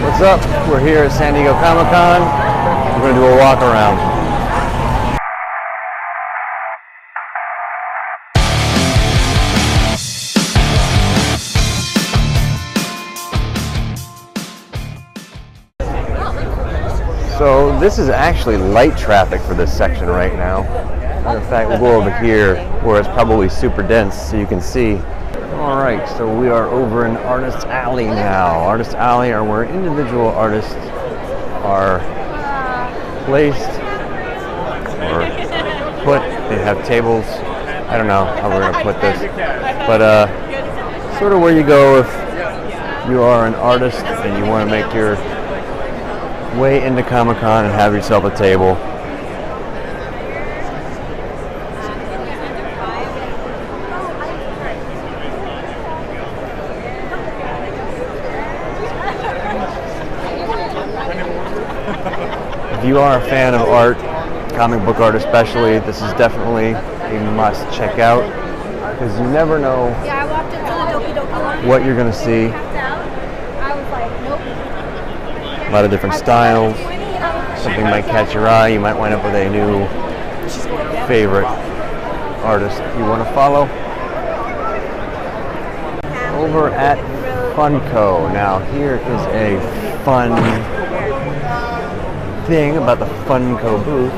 What's up? We're here at San Diego Comic-Con. We're going to do a walk around. So this is actually light traffic for this section right now. Matter of fact, we'll go over here where it's probably super dense so you can see. Alright, so we are over in Artist Alley now. Artist Alley are where individual artists are placed or put. They have tables. I don't know how we're going to put this. But sort of where you go if you are an artist and you want to make your way into Comic-Con and have yourself a table. If you are a fan of art, comic book art especially, this is definitely a must check out because you never know what you're going to see. A lot of different styles. Something might catch your eye. You might wind up with a new favorite artist you want to follow. Over at Funko. Now here is a fun thing about the Funko booth.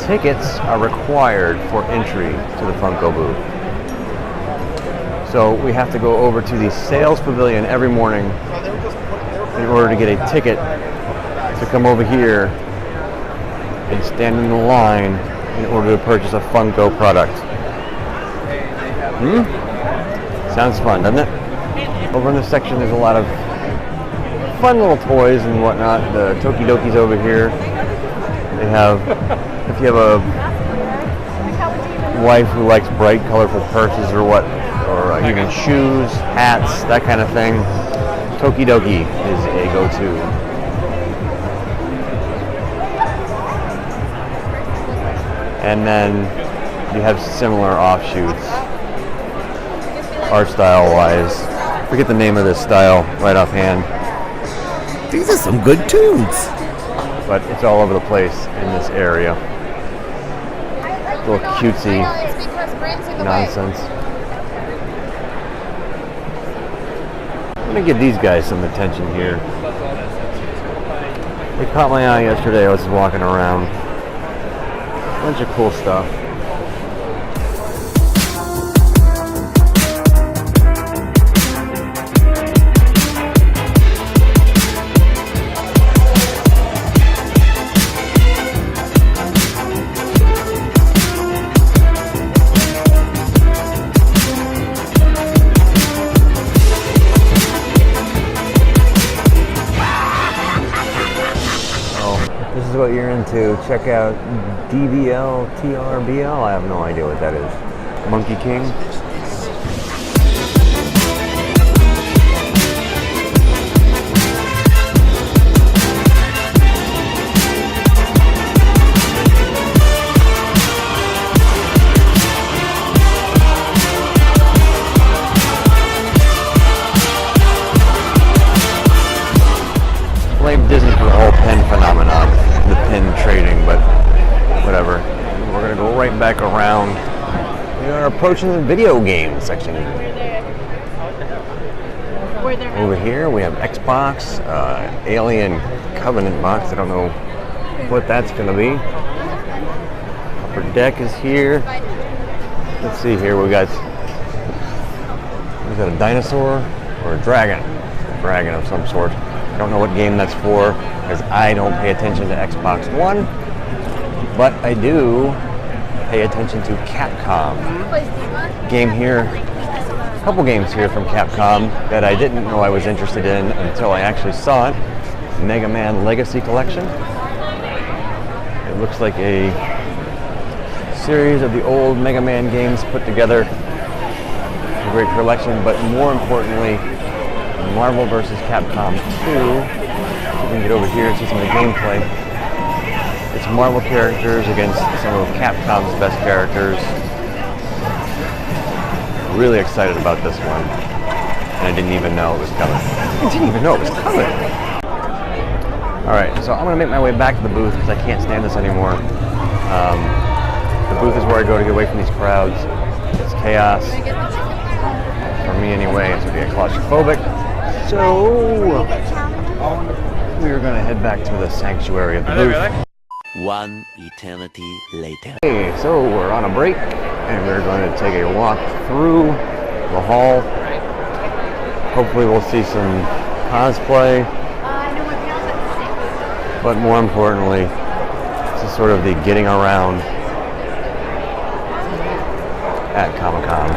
Tickets are required for entry to the Funko booth. So we have to go over to the sales pavilion every morning in order to get a ticket to come over here and stand in the line in order to purchase a Funko product. Sounds fun, doesn't it? Over in this section there's a lot of fun little toys and whatnot. The Tokidoki's over here. They have, if you have a wife who likes bright, colorful purses or what, or even shoes, hats, that kind of thing, Tokidoki is a go-to. And then you have similar offshoots, art style-wise. Forget the name of this style right offhand. These are some good tunes. But it's all over the place in this area. Little cutesy nonsense. I'm gonna give these guys some attention here. They caught my eye yesterday. I was just walking around. Bunch of cool stuff. What you're into, check out DBL, TRBL, I have no idea what that is. Monkey King. Blame Disney for the whole pen phenomenon. The pin trading, but whatever. We're gonna go right back around. We are approaching the video game section. Over here we have Xbox, Alien Covenant box. I don't know what that's gonna be. Upper Deck is here. Let's see here. We got a dinosaur or a dragon? A dragon of some sort. I don't know what game that's for, because I don't pay attention to Xbox One, but I do pay attention to Capcom. Game here, a couple games here from Capcom that I didn't know I was interested in until I actually saw it. Mega Man Legacy Collection. It looks like a series of the old Mega Man games put together. A great collection, but more importantly, Marvel vs. Capcom 2. We can get over here and see some of the gameplay. It's Marvel characters against some of Capcom's best characters. Really excited about this one. And I didn't even know it was coming. I didn't even know it was coming. All right, so I'm gonna make my way back to the booth because I can't stand this anymore. The booth is where I go to get away from these crowds. It's chaos. For me anyway, it's gonna get claustrophobic. So we are gonna head back to the sanctuary of the booth. One eternity later. Okay, so we're on a break and we're going to take a walk through the hall. Hopefully we'll see some cosplay. But more importantly, this is sort of the getting around at Comic-Con.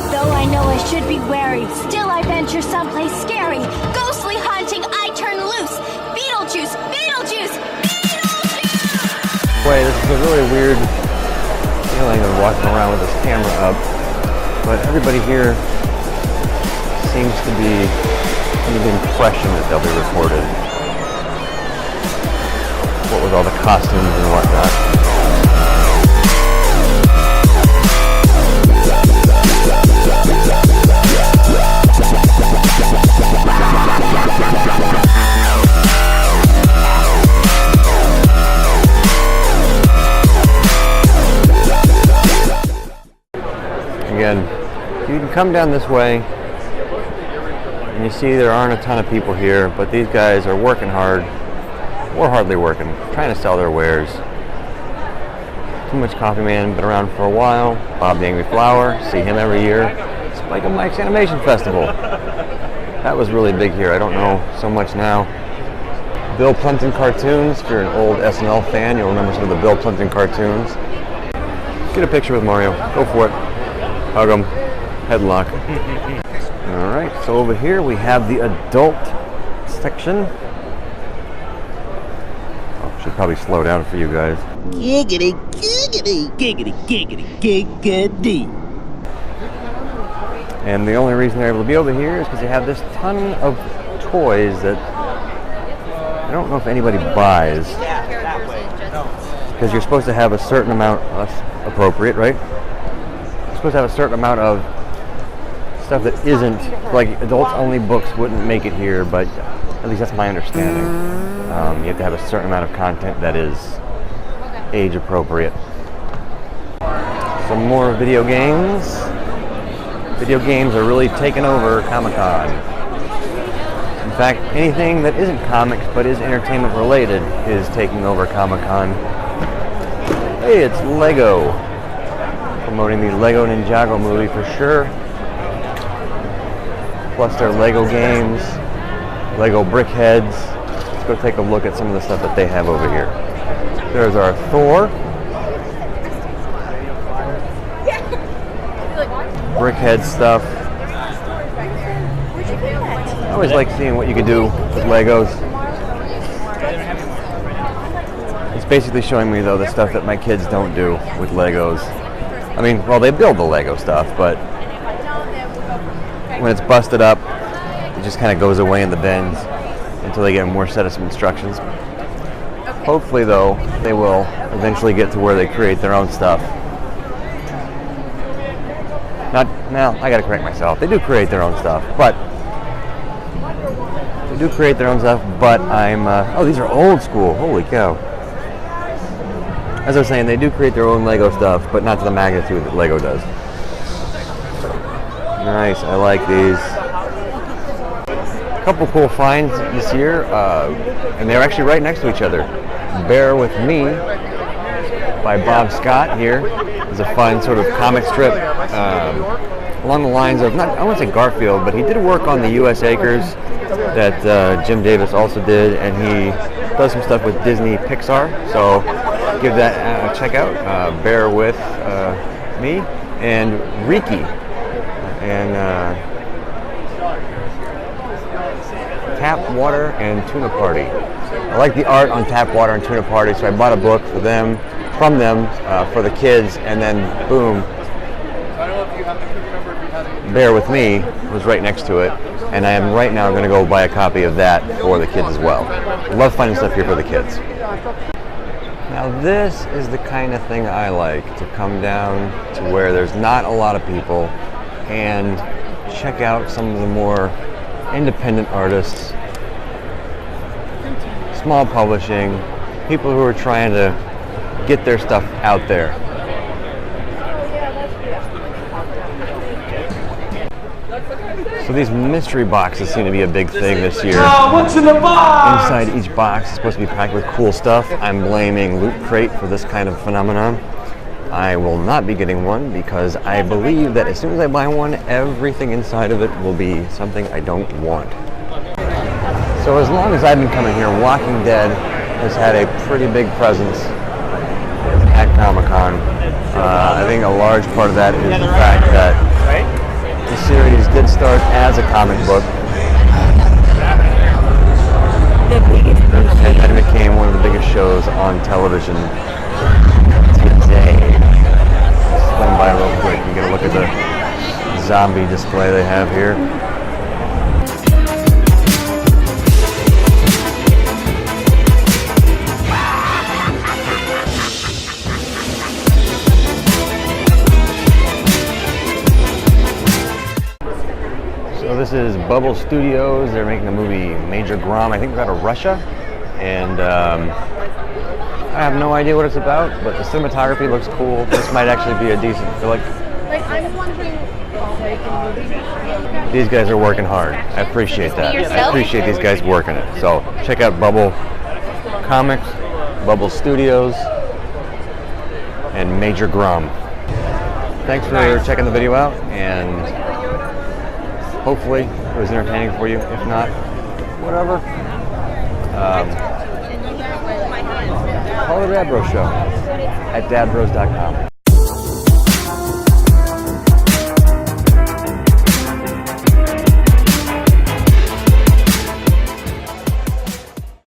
Though I know I should be wary, still I venture someplace scary. Ghostly haunting, I turn loose. Beetlejuice, Beetlejuice, Beetlejuice! Boy, this is a really weird feeling of walking around with this camera up. But everybody here seems to be under the impression that they'll be recorded. What with all the costumes and whatnot. Again, you can come down this way and you see there aren't a ton of people here, but these guys are working hard, or hardly working, trying to sell their wares. Too Much Coffee Man, been around for a while. Bob the Angry Flower, see him every year. Spike and Mike's Animation Festival. That was really big here, I don't know so much now. Bill Plimpton cartoons, if you're an old SNL fan, you'll remember some of the Bill Plimpton cartoons. Get a picture with Mario, go for it. Hug him, headlock. All right, so over here we have the adult section. Oh, should probably slow down for you guys. Giggity, giggity, giggity, giggity, giggity. And the only reason they're able to be over here is because they have this ton of toys that I don't know if anybody buys. Because you're supposed to have a certain amount, that's appropriate, right? Supposed to have a certain amount of stuff that isn't, like adults only books wouldn't make it here, but at least that's my understanding. You have to have a certain amount of content that is age appropriate. Some more video games. Video games are really taking over Comic-Con. In fact, anything that isn't comics but is entertainment related is taking over Comic-Con. Hey, it's Lego. Promoting the Lego Ninjago movie for sure. Plus their Lego games, Lego brickheads. Let's go take a look at some of the stuff that they have over here. There's our Thor. Brickhead stuff. I always like seeing what you can do with Legos. It's basically showing me though the stuff that my kids don't do with Legos. I mean, well, they build the Lego stuff, but when it's busted up, it just kind of goes away in the bins until they get a more set of some instructions. Hopefully, though, they will eventually get to where they create their own stuff. Now, I gotta correct myself. They do create their own stuff, but oh, these are old school. Holy cow. As I was saying, they do create their own Lego stuff, but not to the magnitude that Lego does. Nice, I like these. A couple cool finds this year, and they're actually right next to each other. Bear With Me by Bob Scott here is a fun sort of comic strip along the lines of, I wouldn't say Garfield, but he did work on the U.S. Acres that Jim Davis also did, and he does some stuff with Disney Pixar, so give that a check out. Bear With Me and Riki and Tap Water and Tuna Party. I like the art on Tap Water and Tuna Party, so I bought a book from them for the kids, and then boom, Bear With Me was right next to it, and I am right now going to go buy a copy of that for the kids as well. Love finding stuff here for the kids. Now this is the kind of thing I like, to come down to where there's not a lot of people and check out some of the more independent artists small publishing, people who are trying to get their stuff out there. So these mystery boxes seem to be a big thing this year. What's in the box? Inside each box is supposed to be packed with cool stuff. I'm blaming Loot Crate for this kind of phenomenon. I will not be getting one because I believe that as soon as I buy one, everything inside of it will be something I don't want. So as long as I've been coming here, Walking Dead has had a pretty big presence at Comic-Con. I think a large part of that is the fact that the series did start as a comic book and then it became one of the biggest shows on television today. Swing by real quick and get a look at the zombie display they have here. So this is Bubble Studios. They're making a movie, Major Grom. I think they're out of Russia. And I have no idea what it's about, but the cinematography looks cool. This might actually be a decent flick. I'm wondering. These guys are working hard. I appreciate that. I appreciate these guys working it. So check out Bubble Comics, Bubble Studios, and Major Grom. Thanks for checking the video out, and hopefully it was entertaining for you. If not, whatever. Call the Dad Bros Show at dadbros.com.